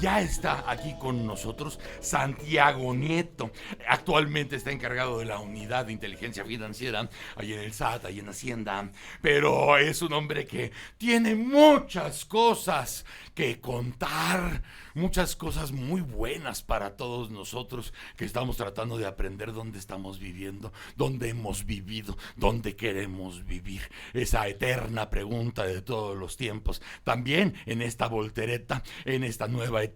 ya está aquí con nosotros Santiago Nieto. Actualmente está encargado de la unidad de inteligencia financiera, ahí en el SAT, ahí en Hacienda, pero es un hombre que tiene muchas cosas que contar, muchas cosas muy buenas para todos nosotros que estamos tratando de aprender dónde estamos viviendo, dónde hemos vivido, dónde queremos vivir. Esa eterna pregunta de todos los tiempos. También en esta voltereta, en esta nueva etapa,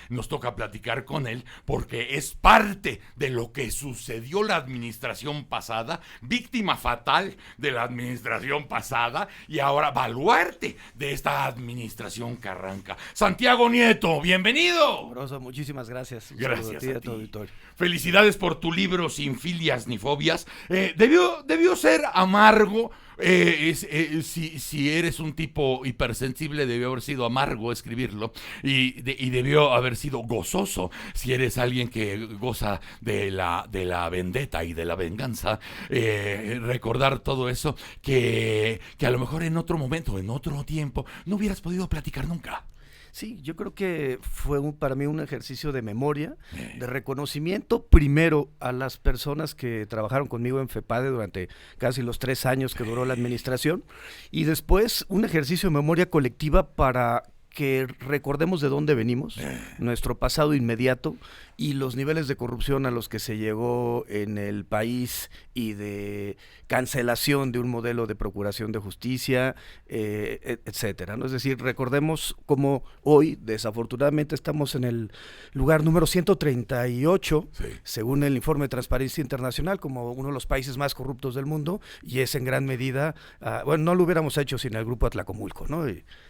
nos toca platicar con él porque es parte de lo que sucedió la administración pasada, víctima fatal de la administración pasada y ahora baluarte de esta administración que arranca. Santiago Nieto, bienvenido. Amoroso, muchísimas gracias. Gracias a ti y a tu auditorio. Felicidades por tu libro Sin Filias ni Fobias. Debió ser amargo. Si eres un tipo hipersensible, debió haber sido amargo escribirlo y debió haber sido gozoso si eres alguien que goza de la vendetta y de la venganza. Recordar todo eso que a lo mejor en otro momento, en otro tiempo, no hubieras podido platicar nunca. Sí, yo creo que fue para mí un ejercicio de memoria, de reconocimiento primero a las personas que trabajaron conmigo en FEPADE durante casi los 3 años que duró la administración y después un ejercicio de memoria colectiva para que recordemos de dónde venimos, nuestro pasado inmediato y los niveles de corrupción a los que se llegó en el país y de cancelación de un modelo de procuración de justicia, etcétera, ¿no? Es decir, recordemos cómo hoy, desafortunadamente, estamos en el lugar número 138, sí, según el informe de Transparencia Internacional, como uno de los países más corruptos del mundo, y es en gran medida, bueno, no lo hubiéramos hecho sin el grupo Atlacomulco, ¿no?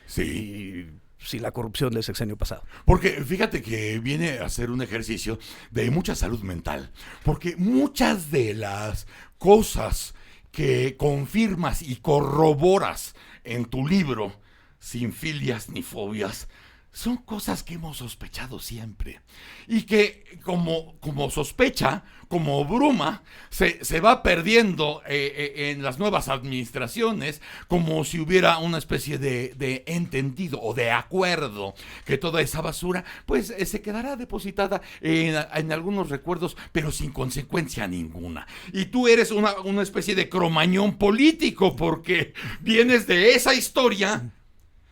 Sí. Sin la corrupción del sexenio pasado. Porque fíjate que viene a ser un ejercicio de mucha salud mental, porque muchas de las cosas que confirmas y corroboras en tu libro, Sin Filias ni Fobias, son cosas que hemos sospechado siempre y que como sospecha, como bruma, se va perdiendo en las nuevas administraciones, como si hubiera una especie de entendido o de acuerdo que toda esa basura pues se quedará depositada en algunos recuerdos, pero sin consecuencia ninguna. Y tú eres una especie de cromañón político porque vienes de esa historia.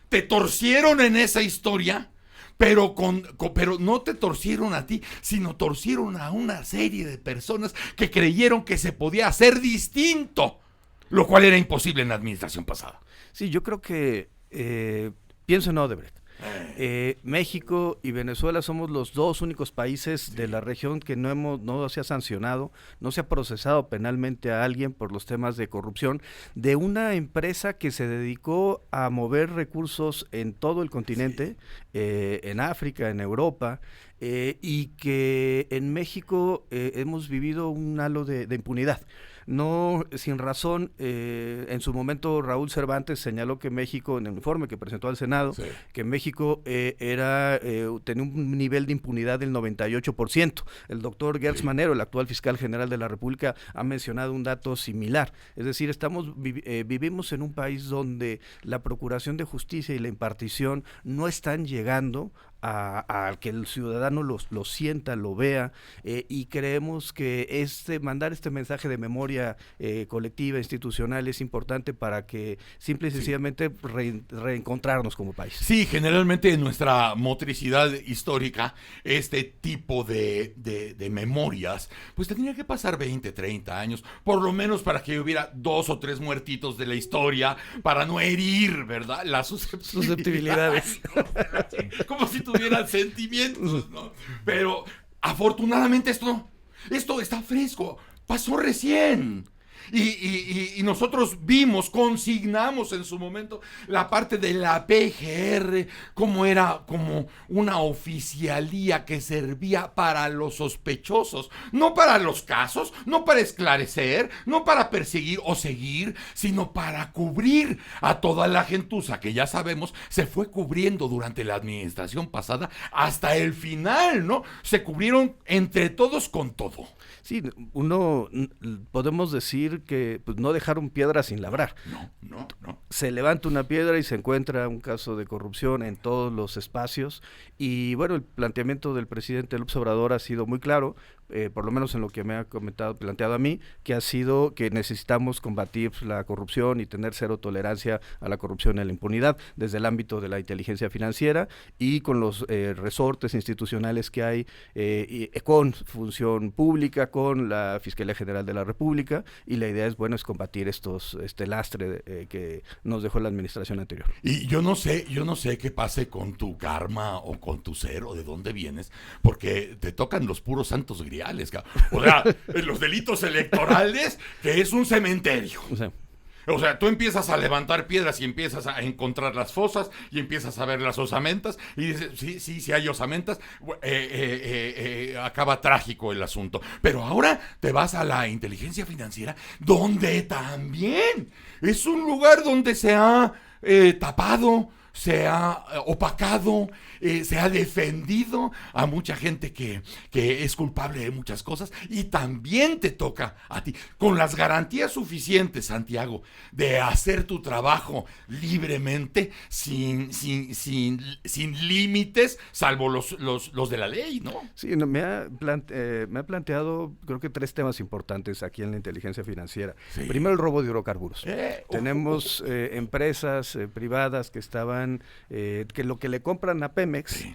Te torcieron en esa historia, pero no te torcieron a ti, sino torcieron a una serie de personas que creyeron que se podía hacer distinto, lo cual era imposible en la administración pasada. Sí, yo creo que pienso en Odebrecht. México y Venezuela somos los 2 únicos países de la región que no se ha sancionado, no se ha procesado penalmente a alguien por los temas de corrupción de una empresa que se dedicó a mover recursos en todo el continente, en África, en Europa, y que en México hemos vivido un halo de impunidad. No sin razón, en su momento Raúl Cervantes señaló que México, en el informe que presentó al Senado, sí, que México tenía un nivel de impunidad del 98%. El doctor Gertz sí. Manero, el actual fiscal general de la República, ha mencionado un dato similar. Es decir, vivimos en un país donde la procuración de justicia y la impartición no están llegando a que el ciudadano lo sienta, lo vea, y creemos que mandar este mensaje de memoria colectiva, institucional, es importante para que simple y sencillamente reencontrarnos como país. Sí, generalmente en nuestra motricidad histórica, este tipo de memorias, pues tendría que pasar 20, 30 años, por lo menos para que hubiera 2 o 3 muertitos de la historia, para no herir, ¿verdad? Las susceptibilidades. Como si tuvieran sentimientos, ¿no? Pero afortunadamente esto está fresco, pasó recién. Y nosotros consignamos en su momento la parte de la PGR, como era como una oficialía que servía para los sospechosos, no para los casos, no para esclarecer, no para perseguir o seguir, sino para cubrir a toda la gentuza que ya sabemos se fue cubriendo durante la administración pasada hasta el final, ¿no? Se cubrieron entre todos con todo. Sí, podemos decir decir que pues, no dejaron piedra sin labrar. No. Se levanta una piedra y se encuentra un caso de corrupción en todos los espacios. Y bueno, el planteamiento del presidente López Obrador ha sido muy claro, por lo menos en lo que me ha planteado a mí, que ha sido que necesitamos combatir la corrupción y tener cero tolerancia a la corrupción y a la impunidad desde el ámbito de la inteligencia financiera y con los resortes institucionales que hay, con función pública, con la Fiscalía General de la República, y la idea es, bueno, es combatir este lastre que nos dejó la administración anterior. Y yo no sé qué pase con tu karma o con tu ser o de dónde vienes, porque te tocan los puros santos griales, o sea, los delitos electorales, que es un cementerio. O sea, tú empiezas a levantar piedras y empiezas a encontrar las fosas y empiezas a ver las osamentas y dices, sí hay osamentas, acaba trágico el asunto. Pero ahora te vas a la inteligencia financiera, donde también es un lugar donde se ha tapado, se ha opacado, se ha defendido a mucha gente que es culpable de muchas cosas, y también te toca a ti, con las garantías suficientes, Santiago, de hacer tu trabajo libremente, sin límites, salvo los de la ley, ¿no? Sí, me ha planteado, creo que 3 temas importantes aquí en la inteligencia financiera. Sí. Primero, el robo de hidrocarburos. Tenemos empresas privadas que estaban, que lo que le compran a Pemex, sí,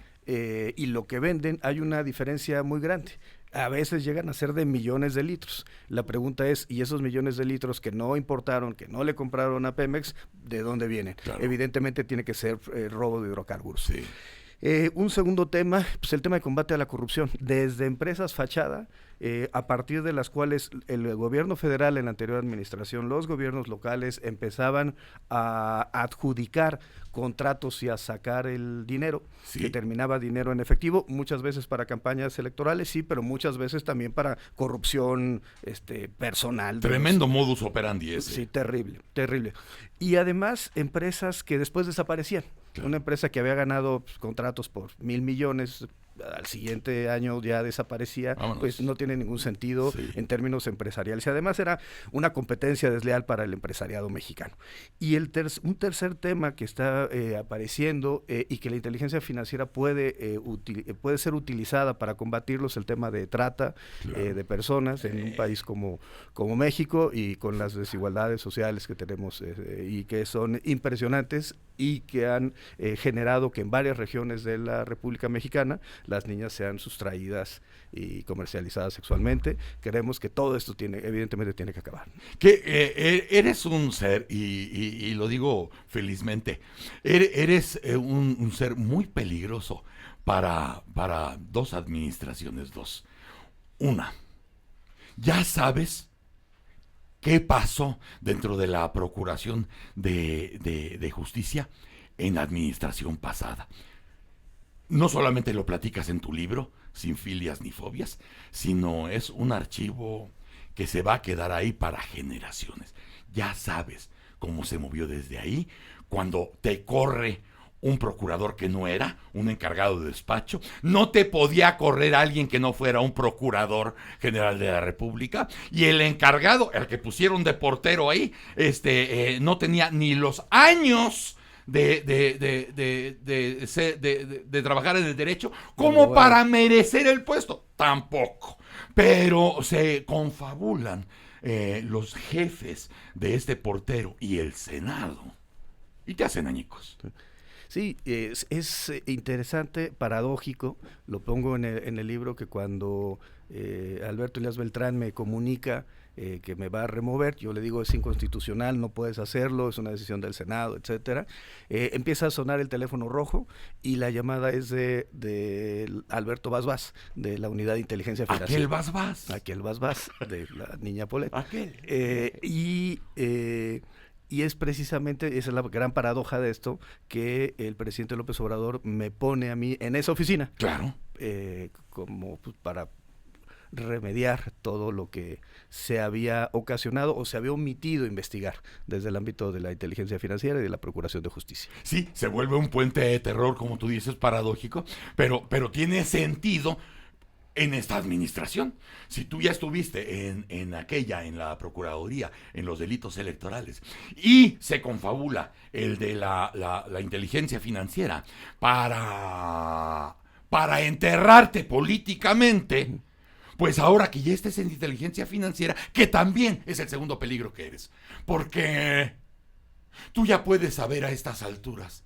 y lo que venden, hay una diferencia muy grande. A veces llegan a ser de millones de litros. La pregunta es, ¿y esos millones de litros que no importaron, que no le compraron a Pemex, de dónde vienen? Claro. Evidentemente tiene que ser robo de hidrocarburos. Sí. Un segundo tema, pues el tema de combate a la corrupción, desde empresas fachada, a partir de las cuales el gobierno federal en la anterior administración, los gobiernos locales empezaban a adjudicar contratos y a sacar el dinero, sí, que terminaba dinero en efectivo, muchas veces para campañas electorales, sí, pero muchas veces también para corrupción personal. Tremendo modus operandi ese. Sí, terrible. Y además empresas que después desaparecían. Claro. Una empresa que había ganado contratos por 1,000 millones, al siguiente año ya desaparecía. Vámonos. Pues no tiene ningún sentido, sí, en términos empresariales. Y además era una competencia desleal para el empresariado mexicano. Y un tercer tema que está apareciendo y que la inteligencia financiera puede ser utilizada para combatirlo es el tema de trata, claro, de personas en un país como México, y con las desigualdades sociales que tenemos y que son impresionantes y que han generado que en varias regiones de la República Mexicana las niñas sean sustraídas y comercializadas sexualmente. Queremos que todo esto evidentemente tiene que acabar. Que eres un ser, y lo digo felizmente, eres un ser muy peligroso para 2 administraciones, 2. Una, ya sabes qué pasó dentro de la Procuración de Justicia en la administración pasada. No solamente lo platicas en tu libro, Sin filias ni fobias, sino es un archivo que se va a quedar ahí para generaciones. Ya sabes cómo se movió desde ahí, cuando te corre un procurador que no era, un encargado de despacho, no te podía correr alguien que no fuera un procurador general de la República, y el encargado, el que pusieron de portero ahí, no tenía ni los años de trabajar en el derecho como para merecer el puesto, tampoco. Pero se confabulan los jefes de este portero y el Senado y te hacen añicos. Sí, es interesante, paradójico, lo pongo en el libro, que cuando Alberto Elías Beltrán me comunica que me va a remover, yo le digo, es inconstitucional, no puedes hacerlo, es una decisión del Senado, etcétera. Empieza a sonar el teléfono rojo y la llamada es de Alberto Vaz, de la Unidad de Inteligencia Financiera. Aquel Vaz, de la niña Polet. Y es precisamente, esa es la gran paradoja de esto, que el presidente López Obrador me pone a mí en esa oficina. Claro. Como para remediar todo lo que se había ocasionado o se había omitido investigar desde el ámbito de la inteligencia financiera y de la Procuración de Justicia. Sí, se vuelve un puente de terror, como tú dices, paradójico, pero tiene sentido en esta administración. Si tú ya estuviste en la Procuraduría, en los delitos electorales, y se confabula el de la inteligencia financiera para enterrarte políticamente, pues ahora que ya estés en inteligencia financiera, que también es el segundo peligro que eres, porque tú ya puedes saber a estas alturas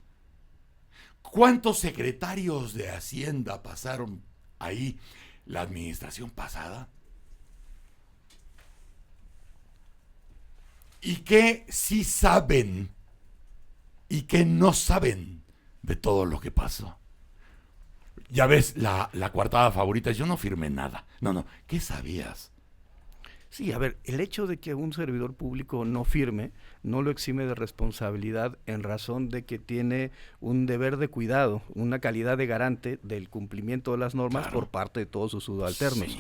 cuántos secretarios de Hacienda pasaron ahí la administración pasada y qué sí saben y qué no saben de todo lo que pasó. Ya ves, la coartada favorita es: yo no firmé nada. No, ¿qué sabías? Sí, a ver, el hecho de que un servidor público no firme no lo exime de responsabilidad en razón de que tiene un deber de cuidado, una calidad de garante del cumplimiento de las normas, claro, por parte de todos sus subalternos. Sí.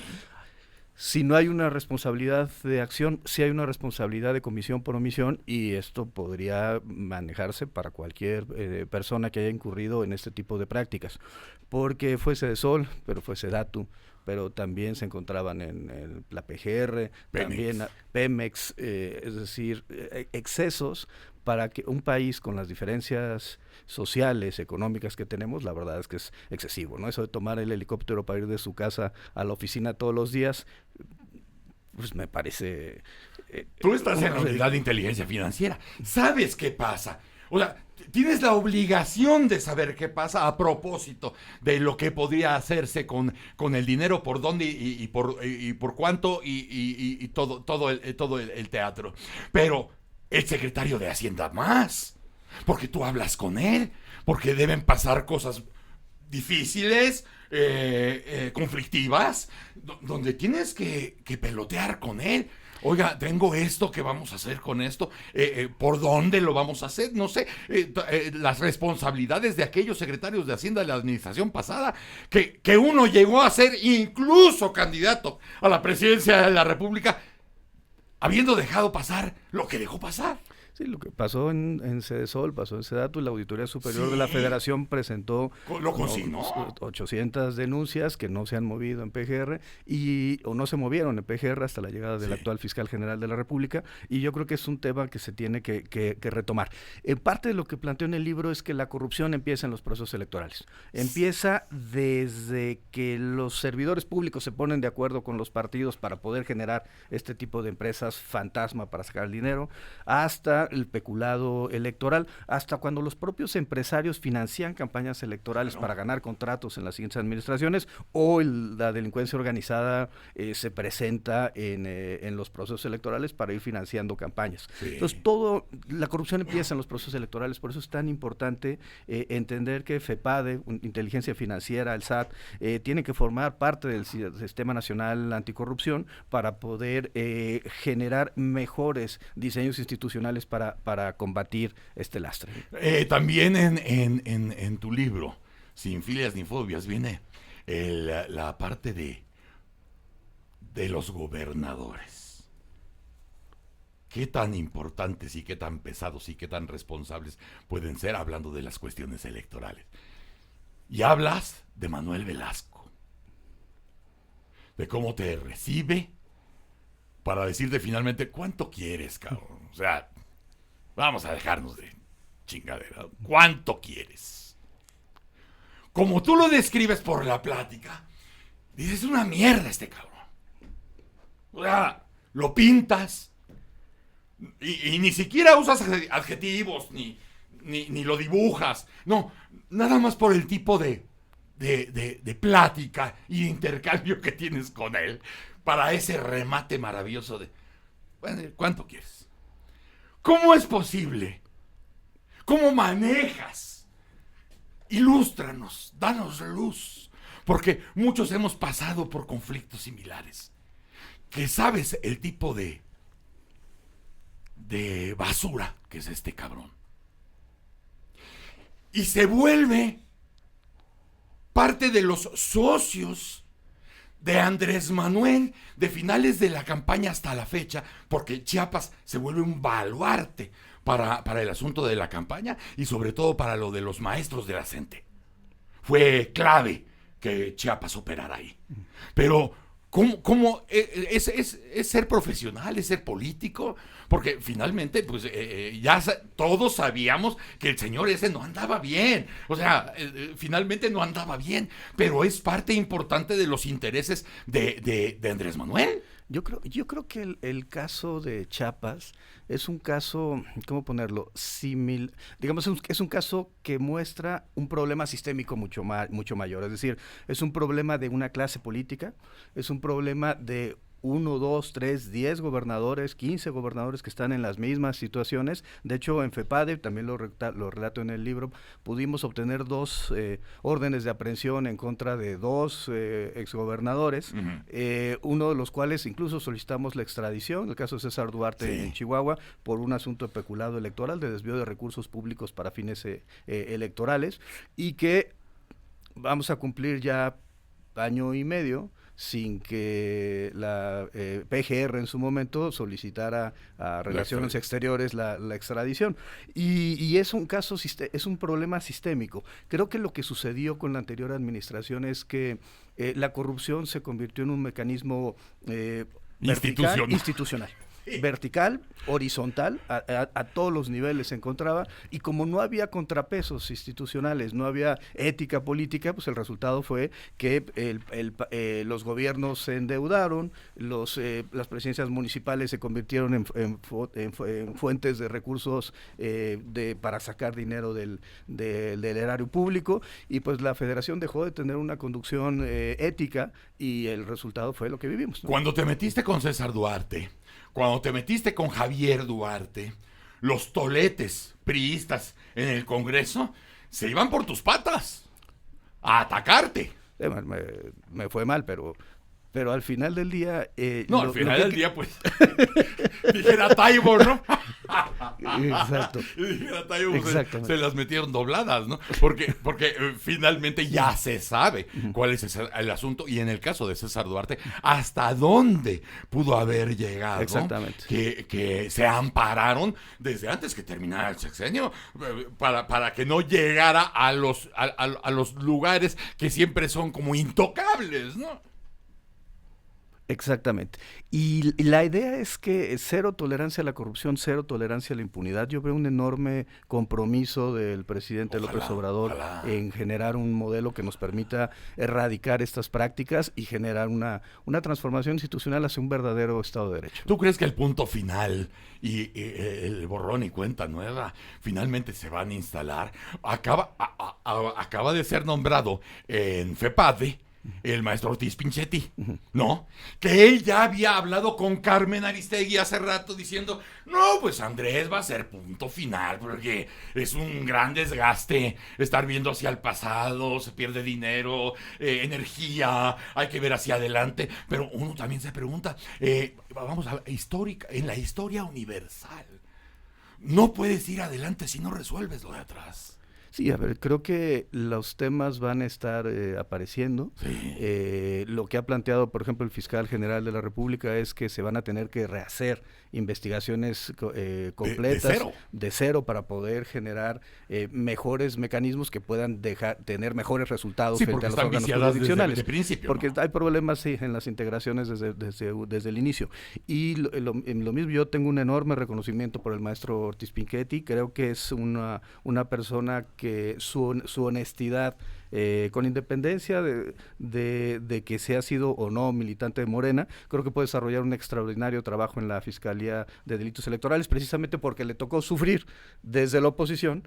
Si no hay una responsabilidad de acción, sí hay una responsabilidad de comisión por omisión, y esto podría manejarse para cualquier persona que haya incurrido en este tipo de prácticas, porque fue Sedesol, pero fue Sedatu, pero también se encontraban en la PGR, también Pemex, es decir, excesos para que un país con las diferencias sociales, económicas que tenemos, la verdad es que es excesivo, ¿no? Eso de tomar el helicóptero para ir de su casa a la oficina todos los días, pues me parece... Tú estás en la unidad de inteligencia financiera, ¿sabes qué pasa? O sea, tienes la obligación de saber qué pasa a propósito de lo que podría hacerse con el dinero, por dónde y por cuánto y todo el teatro. Pero el secretario de Hacienda más, porque tú hablas con él, porque deben pasar cosas difíciles, conflictivas, donde tienes que pelotear con él. Oiga, tengo esto, ¿qué vamos a hacer con esto? ¿Por dónde lo vamos a hacer? No sé, las responsabilidades de aquellos secretarios de Hacienda de la administración pasada, que uno llegó a ser incluso candidato a la presidencia de la República, habiendo dejado pasar lo que dejó pasar. Sí, lo que pasó en Sedesol, pasó en Sedatu, la Auditoría Superior de la Federación presentó 800 denuncias que no se han movido en PGR o no se movieron en PGR hasta la llegada del actual fiscal general de la República, y yo creo que es un tema que se tiene que retomar. Parte de lo que planteo en el libro es que la corrupción empieza en los procesos electorales. Empieza desde que los servidores públicos se ponen de acuerdo con los partidos para poder generar este tipo de empresas fantasma para sacar el dinero, hasta el peculado electoral, hasta cuando los propios empresarios financian campañas electorales para ganar contratos en las siguientes administraciones, o la delincuencia organizada se presenta en los procesos electorales para ir financiando campañas. Sí. Entonces, la corrupción empieza en los procesos electorales, por eso es tan importante entender que FEPADE, Inteligencia Financiera, el SAT, tiene que formar parte del Sistema Nacional Anticorrupción para poder generar mejores diseños institucionales para combatir este lastre. También en tu libro, Sin filias ni fobias, viene la parte de los gobernadores. ¿Qué tan importantes y qué tan pesados y qué tan responsables pueden ser, hablando de las cuestiones electorales? Y hablas de Manuel Velasco, de cómo te recibe para decirte finalmente: ¿cuánto quieres, cabrón? O sea, vamos a dejarnos de chingadera. ¿Cuánto quieres? Como tú lo describes por la plática, dices: una mierda este cabrón. O sea, lo pintas y ni siquiera usas adjetivos ni lo dibujas. No, nada más por el tipo de plática y de intercambio que tienes con él para ese remate maravilloso de: bueno, ¿cuánto quieres? ¿Cómo es posible? ¿Cómo manejas? Ilústranos, danos luz, porque muchos hemos pasado por conflictos similares. Que sabes el tipo de basura que es este cabrón. Y se vuelve parte de los socios de Andrés Manuel de finales de la campaña hasta la fecha, porque Chiapas se vuelve un baluarte para el asunto de la campaña y sobre todo para lo de los maestros de la CENTE. Fue clave que Chiapas operara ahí. Pero ¿cómo es ser profesional, es ser político? Porque finalmente, pues todos sabíamos que el señor ese no andaba bien. O sea, finalmente no andaba bien, pero es parte importante de los intereses de Andrés Manuel. Yo creo que el caso de Chiapas es un caso, ¿cómo ponerlo? Digamos, es un caso que muestra un problema sistémico mucho mayor. Es decir, es un problema de una clase política, es un problema de 1, 2, 3, 10 gobernadores, 15 gobernadores que están en las mismas situaciones. De hecho, en FEPADE, también lo relato en el libro, pudimos obtener 2 órdenes de aprehensión en contra de 2 exgobernadores, uno de los cuales incluso solicitamos la extradición, el caso de César Duarte en Chihuahua, por un asunto de peculado electoral, de desvío de recursos públicos para fines electorales, y que vamos a cumplir ya año y medio sin que la PGR en su momento solicitara a Relaciones Exteriores la extradición. Y es un caso, es un problema sistémico. Creo que lo que sucedió con la anterior administración es que la corrupción se convirtió en un mecanismo institucional. Vertical, horizontal, a todos los niveles se encontraba, y como no había contrapesos institucionales, no había ética política, pues el resultado fue que los gobiernos se endeudaron, las presidencias municipales se convirtieron en fuentes de recursos para sacar dinero del erario público, y pues la federación dejó de tener una conducción ética, y el resultado fue lo que vivimos, ¿no? Cuando te metiste con César Duarte, cuando te metiste con Javier Duarte, los toletes priistas en el Congreso se iban por tus patas a atacarte. Me fue mal, pero al final del día... al final del día, pues, dijera Taibo, ¿no? Exacto. Dijera Taibo, se las metieron dobladas, ¿no? Porque finalmente ya se sabe cuál es el asunto, y en el caso de César Duarte, hasta dónde pudo haber llegado. Exactamente. Que se ampararon desde antes que terminara el sexenio, para que no llegara a los lugares que siempre son como intocables, ¿no? Exactamente. Y la idea es que cero tolerancia a la corrupción, cero tolerancia a la impunidad. Yo veo un enorme compromiso del presidente López Obrador en generar un modelo que nos permita erradicar estas prácticas y generar una transformación institucional hacia un verdadero Estado de Derecho. ¿Tú crees que el punto final y el borrón y cuenta nueva finalmente se van a instalar? Acaba de ser nombrado en FEPADE el maestro Ortiz Pinchetti, ¿no? Que él ya había hablado con Carmen Aristegui hace rato diciendo, no, pues Andrés va a ser punto final, porque es un gran desgaste estar viendo hacia el pasado, se pierde dinero, energía, hay que ver hacia adelante. Pero uno también se pregunta, vamos a en la historia universal, no puedes ir adelante si no resuelves lo de atrás. Sí, a ver, creo que los temas van a estar apareciendo. Sí. Lo que ha planteado, por ejemplo, el fiscal general de la República es que se van a tener que rehacer investigaciones completas de cero para poder generar mejores mecanismos que puedan tener mejores resultados frente a los órganos jurisdiccionales. Desde principio, porque ¿no? hay problemas en las integraciones desde el inicio. Y lo mismo, yo tengo un enorme reconocimiento por el maestro Ortiz Pinchetti. Creo que es una persona que su honestidad, con independencia de que sea sido o no militante de Morena, creo que puede desarrollar un extraordinario trabajo en la Fiscalía de Delitos Electorales, precisamente porque le tocó sufrir desde la oposición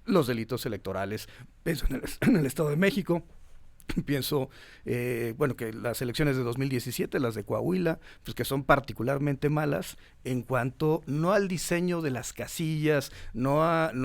los delitos electorales. Pienso en el Estado de México. Pienso, que las elecciones de 2017, las de Coahuila, pues que son particularmente malas en cuanto no al diseño de las casillas, no al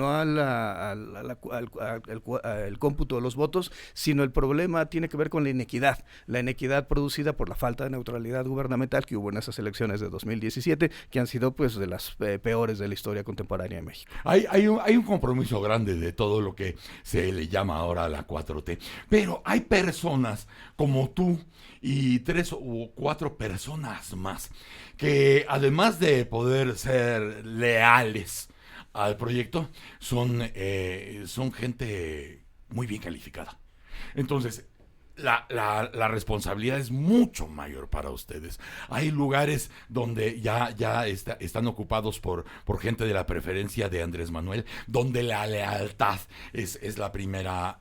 cómputo de los votos, sino el problema tiene que ver con la inequidad producida por la falta de neutralidad gubernamental que hubo en esas elecciones de 2017, que han sido pues de las peores de la historia contemporánea de México. Hay un compromiso grande de todo lo que se le llama ahora la 4T, pero hay personas como tú y 3 o 4 personas más que, además de poder ser leales al proyecto, son gente muy bien calificada. Entonces, la responsabilidad es mucho mayor para ustedes. Hay lugares donde ya están ocupados por gente de la preferencia de Andrés Manuel, donde la lealtad es la primera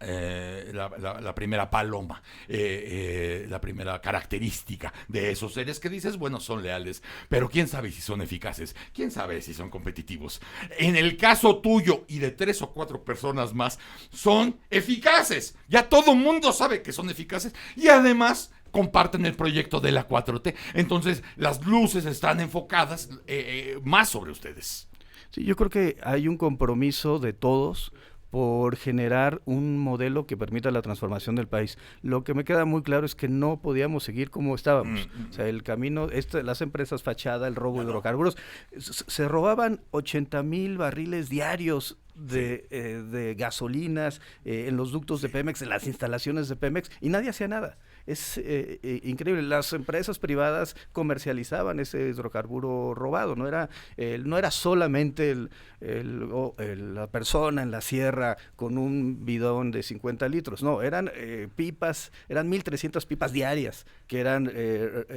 la primera paloma, la primera característica de esos seres que dices, bueno, son leales, pero quién sabe si son eficaces, quién sabe si son competitivos. En el caso tuyo y de 3 o 4 personas más, son eficaces. Ya todo mundo sabe que son eficaces y además comparten el proyecto de la 4T. Entonces las luces están enfocadas más sobre ustedes. Sí, yo creo que hay un compromiso de todos por generar un modelo que permita la transformación del país. Lo que me queda muy claro es que no podíamos seguir como estábamos. O sea, el camino, las empresas fachada, el robo de hidrocarburos, se robaban 80,000 barriles diarios de gasolinas en los ductos de Pemex, en las instalaciones de Pemex, y nadie hacía nada. Es increíble. Las empresas privadas comercializaban ese hidrocarburo robado. No era solamente la persona en la sierra con un bidón de 50 litros. No, eran pipas, eran 1,300 pipas diarias que eran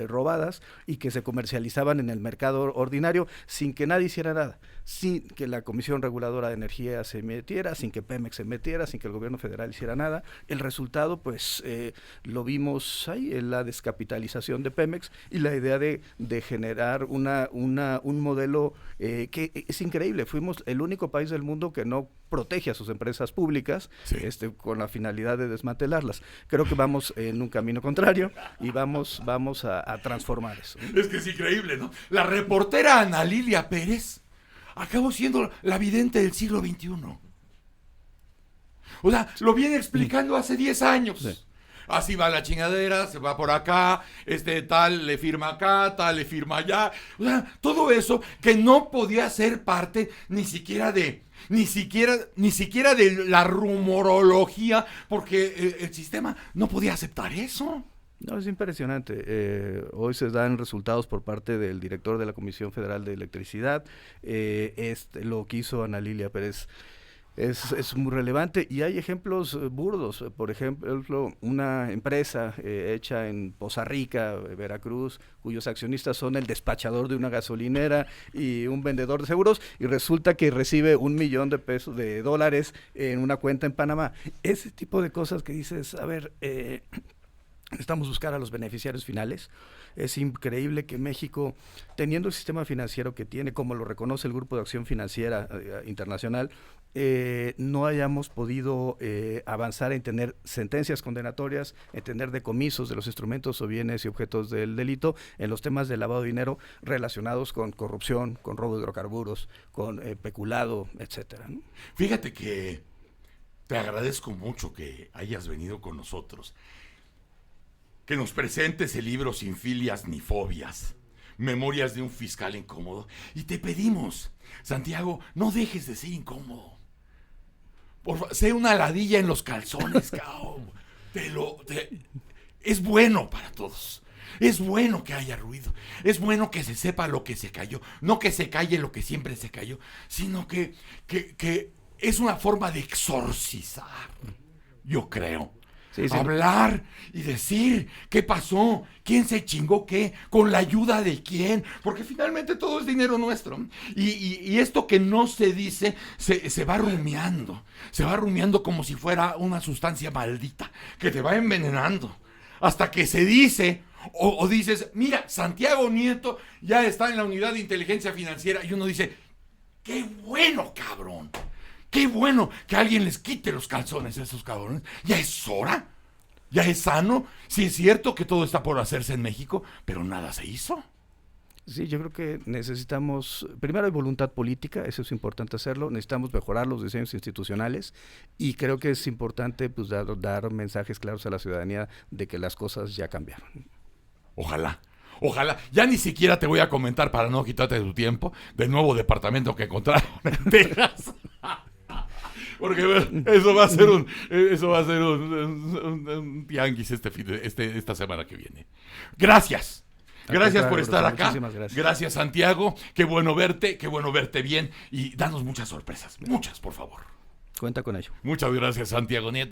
robadas y que se comercializaban en el mercado ordinario sin que nadie hiciera nada, sin que la Comisión Reguladora de Energía se metiera, sin que Pemex se metiera, sin que el gobierno federal hiciera nada. El resultado, pues, lo vimos ahí en la descapitalización de Pemex y la idea de generar un modelo que es increíble. Fuimos el único país del mundo que no protege a sus empresas públicas, sí, con la finalidad de desmantelarlas. Creo que vamos en un camino contrario y vamos a transformar eso. Es que es increíble, ¿no? La reportera Ana Lilia Pérez acabó siendo la vidente del siglo XXI. O sea, lo viene explicando hace 10 años. Sí. Así va la chingadera, se va por acá, tal le firma acá, tal le firma allá. O sea, todo eso que no podía ser parte ni siquiera de la rumorología, porque el sistema no podía aceptar eso. No, es impresionante. Hoy se dan resultados por parte del director de la Comisión Federal de Electricidad. Lo que hizo Ana Lilia Pérez es muy relevante y hay ejemplos burdos. Por ejemplo, una empresa hecha en Poza Rica, Veracruz, cuyos accionistas son el despachador de una gasolinera y un vendedor de seguros, y resulta que recibe $1,000,000 en una cuenta en Panamá. Ese tipo de cosas que dices, a ver, necesitamos buscar a los beneficiarios finales. Es increíble que México, teniendo el sistema financiero que tiene, como lo reconoce el Grupo de Acción Financiera Internacional, no hayamos podido avanzar en tener sentencias condenatorias, en tener decomisos de los instrumentos o bienes y objetos del delito en los temas de lavado de dinero relacionados con corrupción, con robo de hidrocarburos, con peculado, etcétera, ¿no? Fíjate que te agradezco mucho que hayas venido con nosotros, que nos presentes el libro Sin filias ni fobias, Memorias de un fiscal incómodo. Y te pedimos, Santiago, no dejes de ser incómodo. Sé una ladilla en los calzones, cabrón. Es bueno para todos. Es bueno que haya ruido. Es bueno que se sepa lo que se cayó. No que se calle lo que siempre se cayó, sino que es una forma de exorcizar, yo creo. Sí, sí. Hablar y decir qué pasó, quién se chingó qué, con la ayuda de quién, porque finalmente todo es dinero nuestro. Y esto que no se dice se va rumiando como si fuera una sustancia maldita que te va envenenando, hasta que se dice o dices, mira, Santiago Nieto ya está en la unidad de inteligencia financiera, y uno dice, qué bueno, cabrón. Qué bueno que alguien les quite los calzones a esos cabrones. Ya es hora. Ya es sano. Sí es cierto que todo está por hacerse en México, pero nada se hizo. Sí, yo creo que necesitamos, primero hay voluntad política, eso es importante hacerlo, necesitamos mejorar los diseños institucionales y creo que es importante pues dar mensajes claros a la ciudadanía de que las cosas ya cambiaron. Ojalá. Ya ni siquiera te voy a comentar, para no quitarte de tu tiempo, del nuevo departamento que encontraron en Texas. Porque eso va a ser un tianguis esta semana que viene. Gracias por estar acá. Gracias, Santiago. Qué bueno verte bien, y danos muchas sorpresas. Muchas, por favor. Cuenta con ello. Muchas gracias, Santiago Nieto.